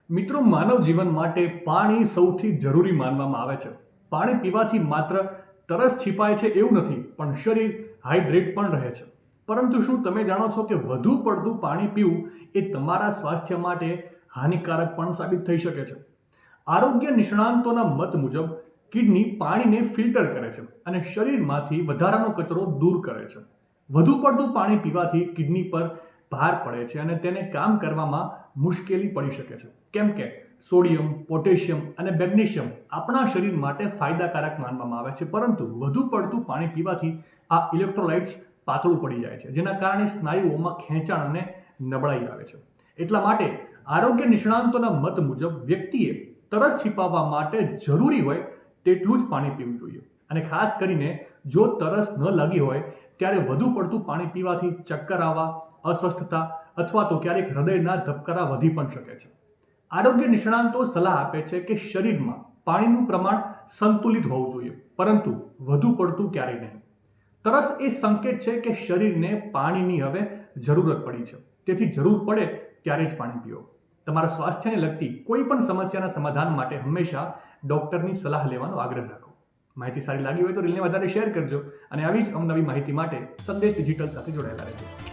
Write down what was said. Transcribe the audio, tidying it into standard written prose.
મિત્રો, માનવ જીવન માટે પાણી સૌથી જરૂરી માનવામાં આવે છે. પાણી પીવાથી માત્ર તરસ છીપાય છે એવું નથી, પણ શરીર હાઇડ્રેટ પણ રહે છે. પરંતુ શું તમે જાણો છો કે વધુ પડતું પાણી પીવું એ તમારા સ્વાસ્થ્ય માટે હાનિકારક પણ સાબિત થઈ શકે છે? આરોગ્ય નિષ્ણાંતોના મત મુજબ કિડની પાણીને ફિલ્ટર કરે છે અને શરીરમાંથી વધારાનો કચરો દૂર કરે છે. વધુ પડતું પાણી પીવાથી કિડની પર ભાર પડે છે અને તેને કામ કરવામાં મુશ્કેલી પડી શકે છે. કેમ કે સોડિયમ, પોટેશિયમ અને મેગ્નેશિયમ આપણા શરીર માટે ફાયદાકારક માનવામાં આવે છે, પરંતુ વધુ પડતું પાણી પીવાથી આ ઇલેક્ટ્રોલાઇટ્સ પાતળું પડી જાય છે, જેના કારણે સ્નાયુઓમાં ખેંચાણ અને નબળાઈ આવે છે. એટલા માટે આરોગ્ય નિષ્ણાંતોના મત મુજબ વ્યક્તિએ તરસ छिपाવવા માટે જરૂરી હોય તેટલું જ પાણી પીવું જોઈએ. અને ખાસ કરીને જો તરસ ન લાગી હોય ત્યારે વધુ પડતું પાણી પીવાથી ચક્કર આવવા, અસ્વસ્થતા અથવા તો ક્યારેક હૃદયના ધબકારા વધી પણ શકે છે. આરોગ્ય નિષ્ણાંતો સલાહ આપે છે કે શરીરમાં પાણીનું પ્રમાણ સંતુલિત હોવું જોઈએ, પરંતુ વધુ પડતું ક્યારેય નહીં. તરસ એ સંકેત છે કે શરીરને પાણીની હવે જરૂરત પડી છે, તેથી જરૂર પડે ત્યારે જ પાણી પીઓ. તમારા સ્વાસ્થ્યને લગતી કોઈ પણ સમસ્યાના સમાધાન માટે હંમેશા ડૉક્ટરની સલાહ લેવાનો આગ્રહ રાખો. માહિતી સારી લાગી હોય તો રીલને વધારે શેર કરજો અને આવી જ અવનવી માહિતી માટે સંદેશ ડિજિટલ સાથે જોડાયેલા રહેજો.